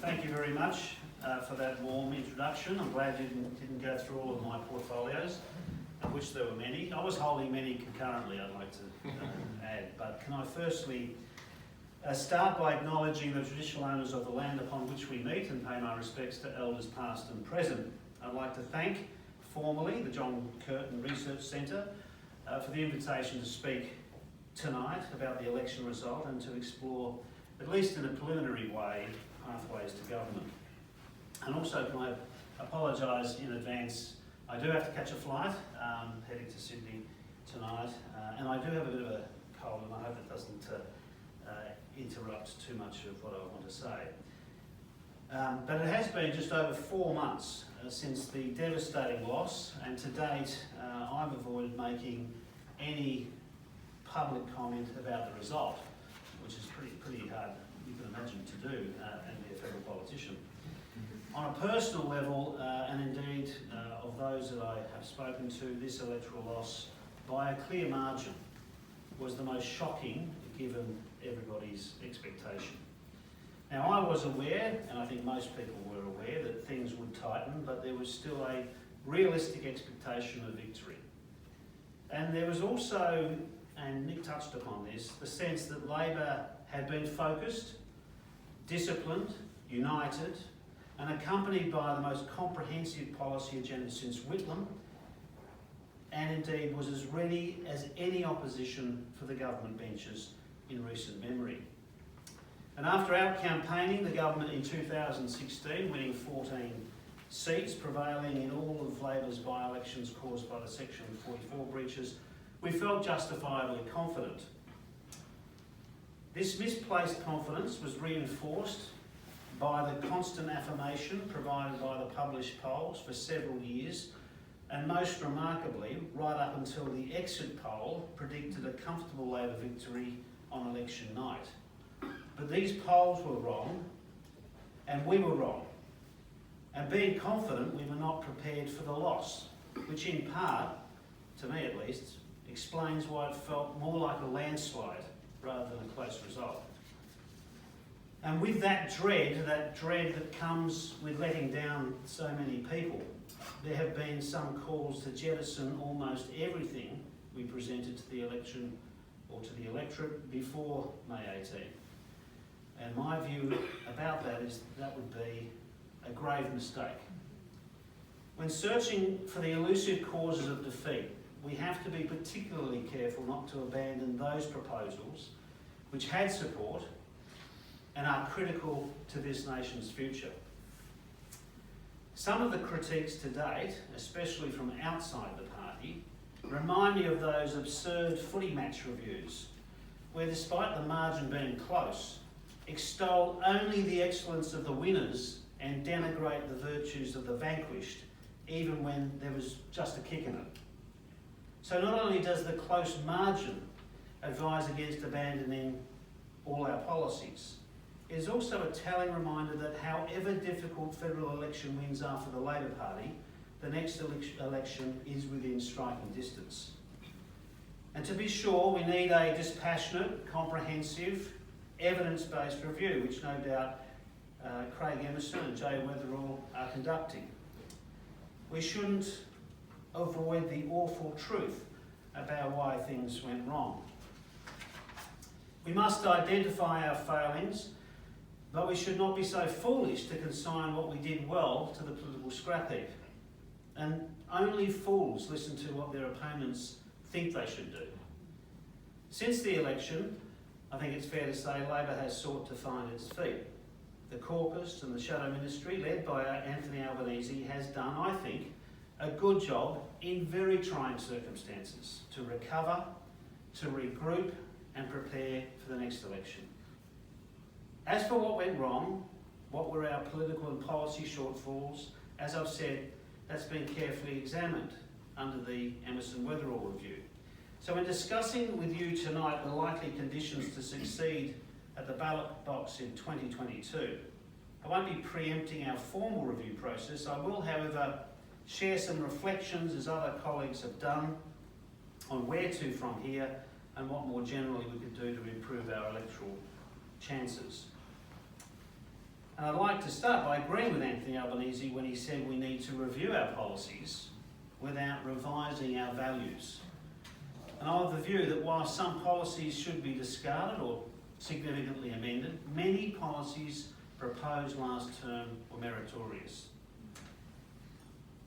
Thank you very much for that warm introduction. I'm glad you didn't go through all of my portfolios, of which there were many. I was holding many concurrently, I'd like to add. But can I firstly start by acknowledging the traditional owners of the land upon which we meet and pay my respects to elders past and present. I'd like to thank formally the John Curtin Research Centre for the invitation to speak tonight about the election result and to explore, at least in a preliminary way, pathways to government. And also can I apologise in advance, I do have to catch a flight heading to Sydney tonight, and I do have a bit of a cold, and I hope it doesn't interrupt too much of what I want to say. But it has been just over 4 months since the devastating loss, and to date I've avoided making any public comment about the result, which is pretty hard, you can imagine, to do and be a federal politician. On a personal level, and indeed of those that I have spoken to, this electoral loss, by a clear margin, was the most shocking given everybody's expectation. Now, I was aware, and I think most people were aware, that things would tighten, but there was still a realistic expectation of victory. And there was also, and Nick touched upon this, the sense that Labor had been focused, disciplined, united, and accompanied by the most comprehensive policy agenda since Whitlam, and indeed was as ready as any opposition for the government benches in recent memory. And after out-campaigning the government in 2016, winning 14 seats, prevailing in all of Labor's by-elections caused by the Section 44 breaches, we felt justifiably confident. This misplaced confidence was reinforced by the constant affirmation provided by the published polls for several years, and most remarkably, right up until the exit poll predicted a comfortable Labor victory on election night. But these polls were wrong, and we were wrong. And being confident, we were not prepared for the loss, which in part, to me at least, explains why it felt more like a landslide rather than a close result. And with that dread that comes with letting down so many people, there have been some calls to jettison almost everything we presented to the election or to the electorate before May 18. And my view about that is that would be a grave mistake. When searching for the elusive causes of defeat, we have to be particularly careful not to abandon those proposals which had support and are critical to this nation's future. Some of the critiques to date, especially from outside the party, remind me of those absurd footy match reviews, where despite the margin being close, extol only the excellence of the winners and denigrate the virtues of the vanquished, even when there was just a kick in it. So not only does the close margin advise against abandoning all our policies, it is also a telling reminder that however difficult federal election wins are for the Labor Party, the next election is within striking distance. And to be sure, we need a dispassionate, comprehensive, evidence-based review, which no doubt Craig Emerson and Jay Weatherall are conducting. We shouldn't avoid the awful truth about why things went wrong. We must identify our failings, but we should not be so foolish to consign what we did well to the political scrap heap. And only fools listen to what their opponents think they should do. Since the election, I think it's fair to say Labor has sought to find its feet. The caucus and the shadow ministry, led by Anthony Albanese, has done, I think, a good job in very trying circumstances to recover, to regroup and prepare for the next election. As for what went wrong, what were our political and policy shortfalls, as I've said, that's been carefully examined under the Emerson-Weatherall review. So in discussing with you tonight the likely conditions to succeed at the ballot box in 2022, I won't be preempting our formal review process. I will, however, share some reflections, as other colleagues have done, on where to from here and what more generally we could do to improve our electoral chances. And I'd like to start by agreeing with Anthony Albanese when he said we need to review our policies without revising our values. And I'm of the view that while some policies should be discarded or significantly amended, many policies proposed last term were meritorious.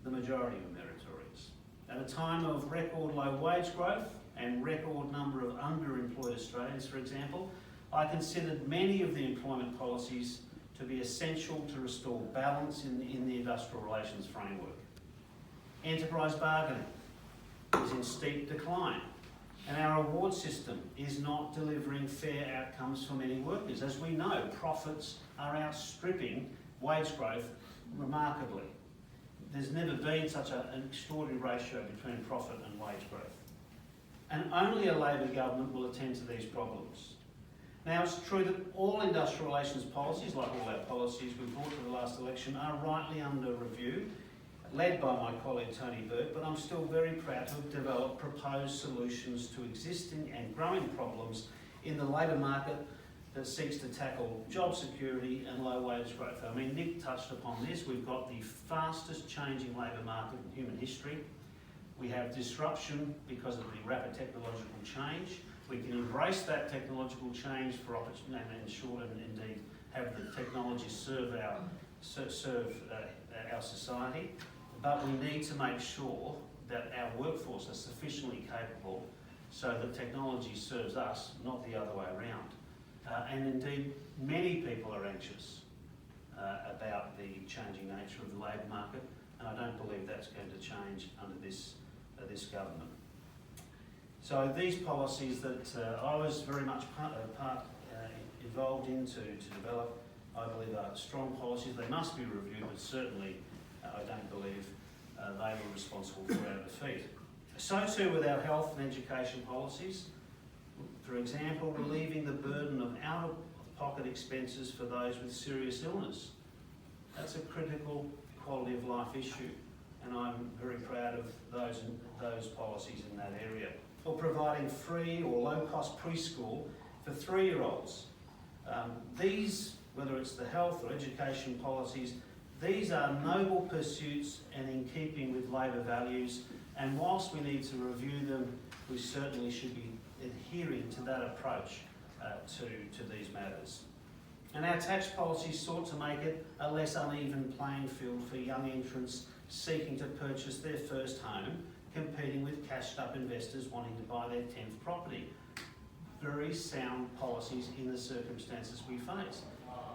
The majority were meritorious. At a time of record low wage growth and record number of underemployed Australians, for example, I considered many of the employment policies to be essential to restore balance in the industrial relations framework. Enterprise bargaining is in steep decline, and our award system is not delivering fair outcomes for many workers. As we know, profits are outstripping wage growth remarkably. There's never been such an extraordinary ratio between profit and wage growth. And only a Labor government will attend to these problems. Now, it's true that all industrial relations policies, like all our policies we brought to the last election, are rightly under review, led by my colleague Tony Burke, but I'm still very proud to have developed proposed solutions to existing and growing problems in the labour market that seeks to tackle job security and low wage growth. I mean, Nick touched upon this. We've got the fastest changing labour market in human history. We have disruption because of the rapid technological change. We can embrace that technological change for opportunity and ensure and indeed have the technology serve our society. But we need to make sure that our workforce are sufficiently capable so that technology serves us, not the other way around. And indeed, many people are anxious about the changing nature of the labour market, and I don't believe that's going to change under this government. So these policies that I was very much involved in to develop, I believe are strong policies. They must be reviewed, but certainly I don't believe they were responsible for our defeat. So too with our health and education policies. For example, relieving the burden of out-of-pocket expenses for those with serious illness. That's a critical quality of life issue, and I'm very proud of those policies in that area. Or providing free or low-cost preschool for 3-year-olds. These, whether it's the health or education policies, these are noble pursuits and in keeping with Labor values, and whilst we need to review them, we certainly should be adhering to that approach to these matters. And our tax policies sought to make it a less uneven playing field for young entrants seeking to purchase their first home, competing with cashed-up investors wanting to buy their 10th property. Very sound policies in the circumstances we face.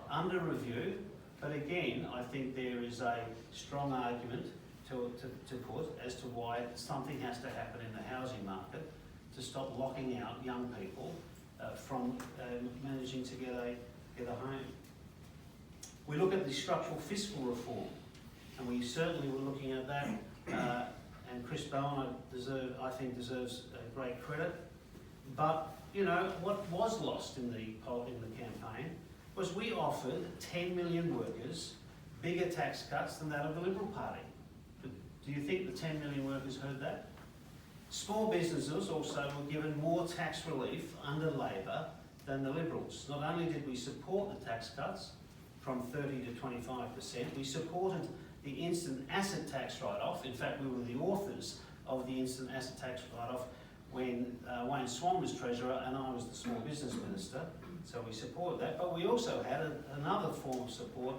Under review, but again, I think there is a strong argument to put as to why something has to happen in the housing market to stop locking out young people from managing to get a home. We look at the structural fiscal reform, and we certainly were looking at that. And Chris Bowen, I think, deserves great credit. But you know what was lost in the campaign was we offered 10 million workers bigger tax cuts than that of the Liberal Party. But do you think the 10 million workers heard that? Small businesses also were given more tax relief under Labor than the Liberals. Not only did we support the tax cuts from 30 to 25%, we supported the instant asset tax write-off. In fact, we were the authors of the instant asset tax write-off when Wayne Swan was Treasurer and I was the Small Business Minister. So we supported that. But we also had another form of support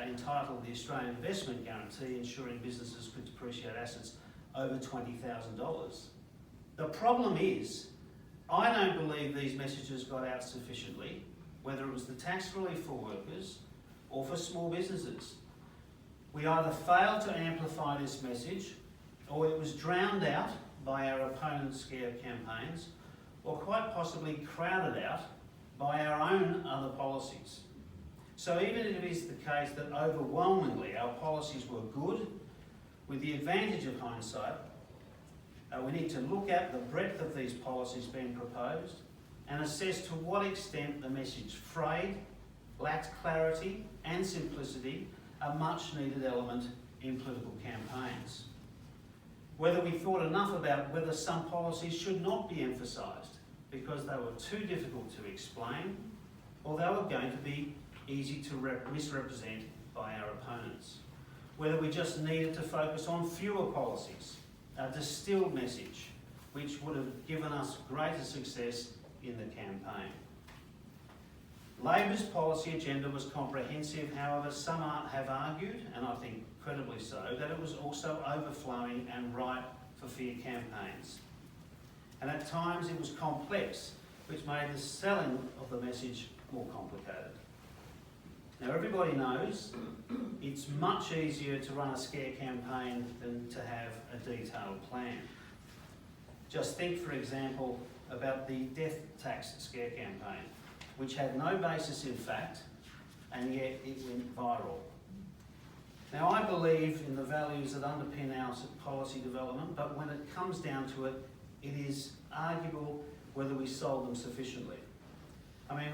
entitled the Australian Investment Guarantee, ensuring businesses could depreciate assets over $20,000. The problem is, I don't believe these messages got out sufficiently, whether it was the tax relief for workers or for small businesses. We either failed to amplify this message, or it was drowned out by our opponents' scare campaigns, or quite possibly crowded out by our own other policies. So even if it is the case that overwhelmingly our policies were good, with the advantage of hindsight, we need to look at the breadth of these policies being proposed and assess to what extent the message frayed, lacked clarity and simplicity, a much needed element in political campaigns. Whether we thought enough about whether some policies should not be emphasised because they were too difficult to explain, or they were going to be easy to misrepresent by our opponents. Whether we just needed to focus on fewer policies, a distilled message, which would have given us greater success in the campaign. Labor's policy agenda was comprehensive, however some have argued, and I think credibly so, that it was also overflowing and ripe for fear campaigns. And at times it was complex, which made the selling of the message more complicated. Now everybody knows it's much easier to run a scare campaign than to have a detailed plan. Just think, for example, about the death tax scare campaign, which had no basis in fact, and yet it went viral. Now I believe in the values that underpin our policy development, but when it comes down to it, it is arguable whether we sold them sufficiently. I mean,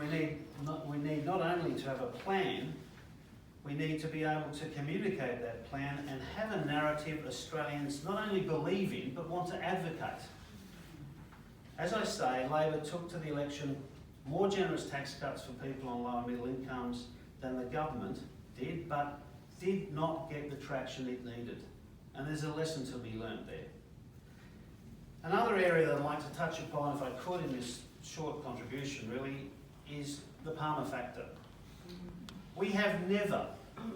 we need not only to have a plan, we need to be able to communicate that plan and have a narrative Australians not only believe in, but want to advocate. As I say, Labor took to the election more generous tax cuts for people on lower middle incomes than the government did, but did not get the traction it needed. And there's a lesson to be learnt there. Another area that I'd like to touch upon, if I could, in this short contribution really, is the Palmer factor. We have never,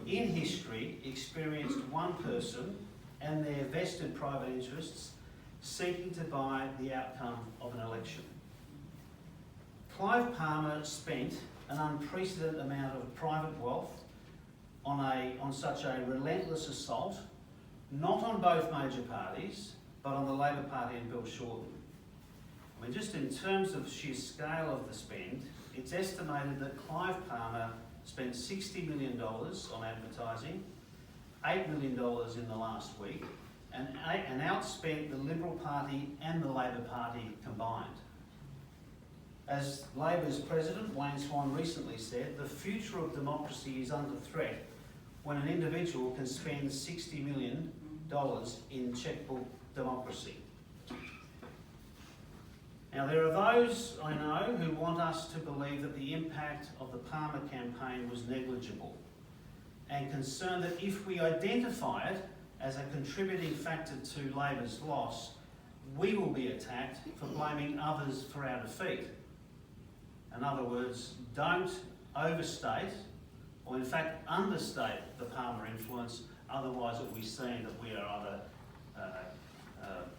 in history, experienced one person and their vested private interests seeking to buy the outcome of an election. Clive Palmer spent an unprecedented amount of private wealth on such a relentless assault, not on both major parties, but on the Labor Party and Bill Shorten. I mean, just in terms of sheer scale of the spend, it's estimated that Clive Palmer spent $60 million on advertising, $8 million in the last week, and outspent the Liberal Party and the Labor Party combined. As Labor's president, Wayne Swan, recently said, the future of democracy is under threat when an individual can spend $60 million in checkbook democracy. Now, there are those, I know, who want us to believe that the impact of the Palmer campaign was negligible and concerned that if we identify it as a contributing factor to Labor's loss, we will be attacked for blaming others for our defeat. In other words, don't overstate, or in fact understate, the Palmer influence, otherwise it will be seen that we are either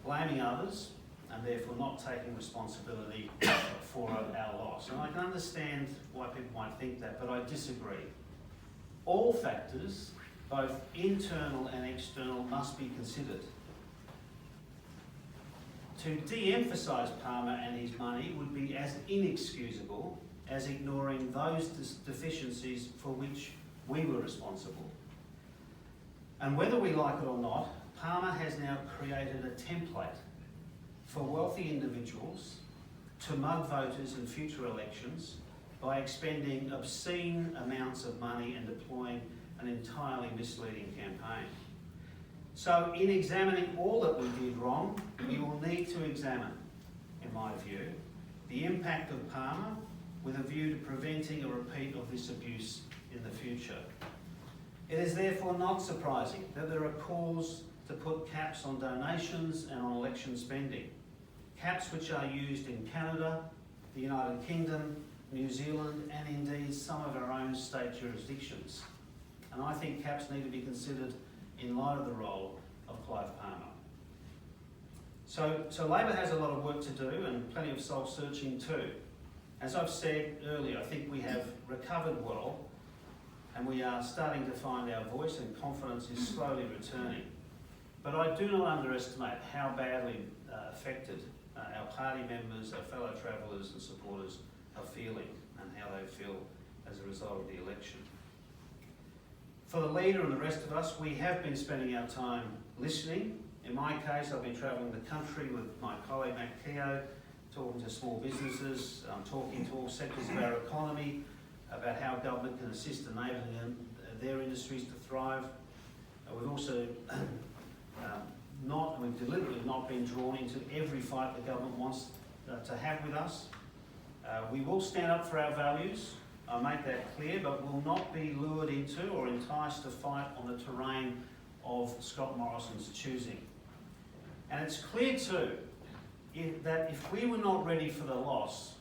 blaming others and therefore not taking responsibility for our loss. And I can understand why people might think that, but I disagree. All factors, both internal and external, must be considered. To de-emphasise Palmer and his money would be as inexcusable as ignoring those deficiencies for which we were responsible. And whether we like it or not, Palmer has now created a template for wealthy individuals to mug voters in future elections by expending obscene amounts of money and deploying an entirely misleading campaign. So in examining all that we did wrong, we will need to examine, in my view, the impact of Palmer with a view to preventing a repeat of this abuse in the future. It is therefore not surprising that there are calls to put caps on donations and on election spending. Caps which are used in Canada, the United Kingdom, New Zealand, and indeed some of our own state jurisdictions. And I think caps need to be considered in light of the role of Clive Palmer. So Labor has a lot of work to do and plenty of soul-searching too. As I've said earlier, I think we have recovered well and we are starting to find our voice and confidence is slowly returning. But I do not underestimate how badly affected our party members, our fellow travellers and supporters are feeling and how they feel as a result of the election. For the leader and the rest of us, we have been spending our time listening. In my case, I've been travelling the country with my colleague Matt Keogh, talking to small businesses, talking to all sectors of our economy about how government can assist enabling their industries to thrive. We've also we've deliberately not been drawn into every fight the government wants to have with us. We will stand up for our values, I make that clear, but will not be lured into or enticed to fight on the terrain of Scott Morrison's choosing. And it's clear too that if we were not ready for the loss,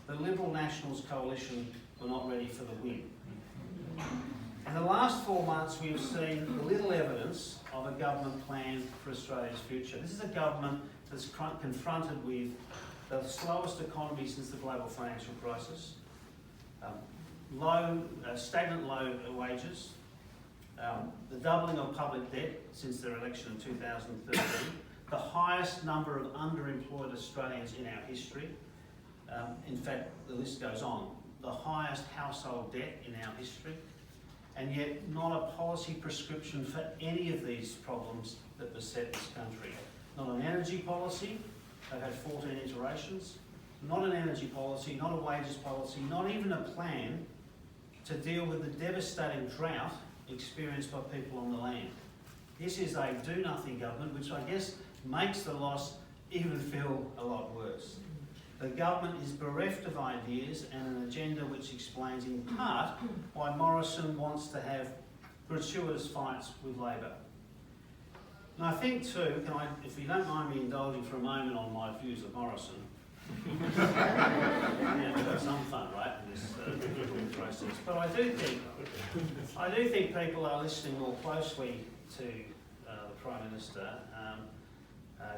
the Liberal Nationals coalition were not ready for the win. In the last 4 months, we've seen little evidence of a government plan for Australia's future. This is a government that's confronted with the slowest economy since the global financial crisis, stagnant low wages, the doubling of public debt since their election in 2013, the highest number of underemployed Australians in our history. In fact, the list goes on. The highest household debt in our history, and yet not a policy prescription for any of these problems that beset this country. Not an energy policy, they've had 14 iterations, not an energy policy, not a wages policy, not even a plan to deal with the devastating drought experienced by people on the land. This is a do-nothing government, which I guess makes the loss even feel a lot worse. The government is bereft of ideas and an agenda which explains in part why Morrison wants to have gratuitous fights with Labor. And I think too, if you don't mind me indulging for a moment on my views of Morrison, yeah, we've got some fun, right, in this process. But I do think people are listening more closely to the Prime Minister,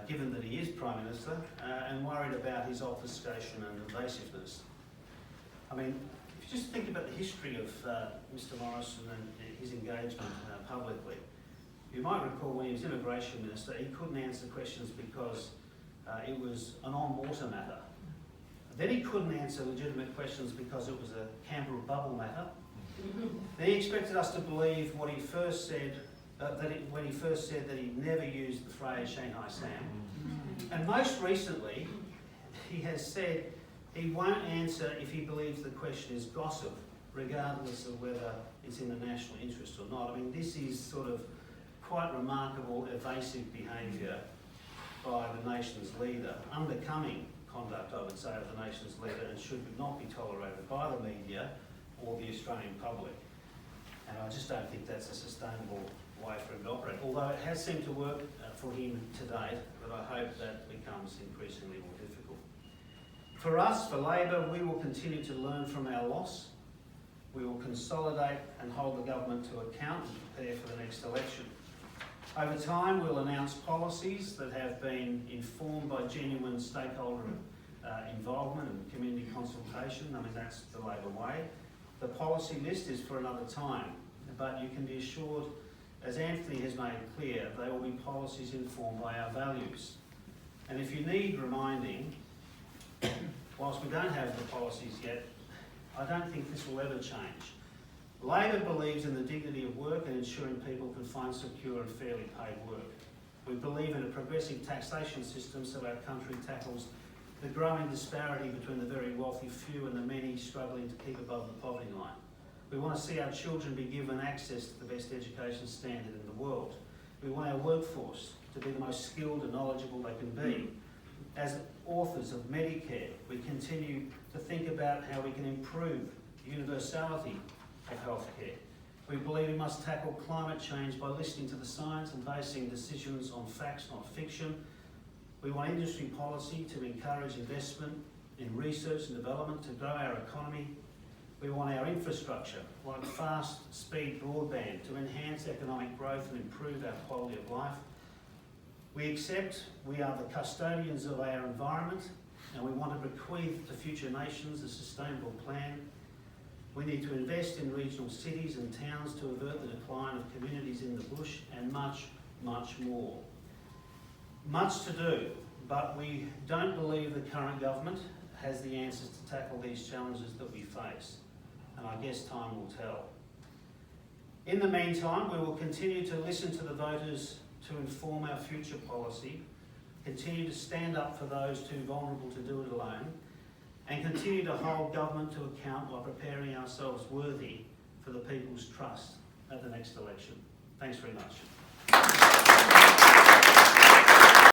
given that he is Prime Minister, and worried about his obfuscation and evasiveness. I mean, if you just think about the history of Mr Morrison and his engagement publicly, you might recall when he was Immigration Minister, he couldn't answer questions because it was an on-water matter. Then he couldn't answer legitimate questions because it was a Canberra bubble matter. Then he expected us to believe what he first said, when he first said that he'd never used the phrase Shanghai Sam. And most recently, he has said he won't answer if he believes the question is gossip, regardless of whether it's in the national interest or not. I mean, this is sort of quite remarkable, evasive behaviour by the nation's leader, unbecoming conduct, I would say, of the nation's leader, and should not be tolerated by the media or the Australian public. And I just don't think that's a sustainable way for him to operate, although it has seemed to work for him to date, but I hope that becomes increasingly more difficult. For us, for Labor, we will continue to learn from our loss. We will consolidate and hold the government to account and prepare for the next election. Over time, we'll announce policies that have been informed by genuine stakeholder involvement and community consultation. I mean, that's the Labor way. The policy list is for another time, but you can be assured, as Anthony has made clear, they will be policies informed by our values. And if you need reminding, whilst we don't have the policies yet, I don't think this will ever change. Labor believes in the dignity of work and ensuring people can find secure and fairly paid work. We believe in a progressive taxation system so our country tackles the growing disparity between the very wealthy few and the many struggling to keep above the poverty line. We want to see our children be given access to the best education standard in the world. We want our workforce to be the most skilled and knowledgeable they can be. As authors of Medicare, we continue to think about how we can improve the universality of healthcare. We believe we must tackle climate change by listening to the science and basing decisions on facts, not fiction. We want industry policy to encourage investment in research and development to grow our economy. We want our infrastructure, like fast speed broadband, to enhance economic growth and improve our quality of life. We accept we are the custodians of our environment, and we want to bequeath to future nations a sustainable plan. We need to invest in regional cities and towns to avert the decline of communities in the bush, and much, much more. Much to do, but we don't believe the current government has the answers to tackle these challenges that we face, and I guess time will tell. In the meantime, we will continue to listen to the voters to inform our future policy, continue to stand up for those too vulnerable to do it alone, and continue to hold government to account while preparing ourselves worthy for the people's trust at the next election. Thanks very much.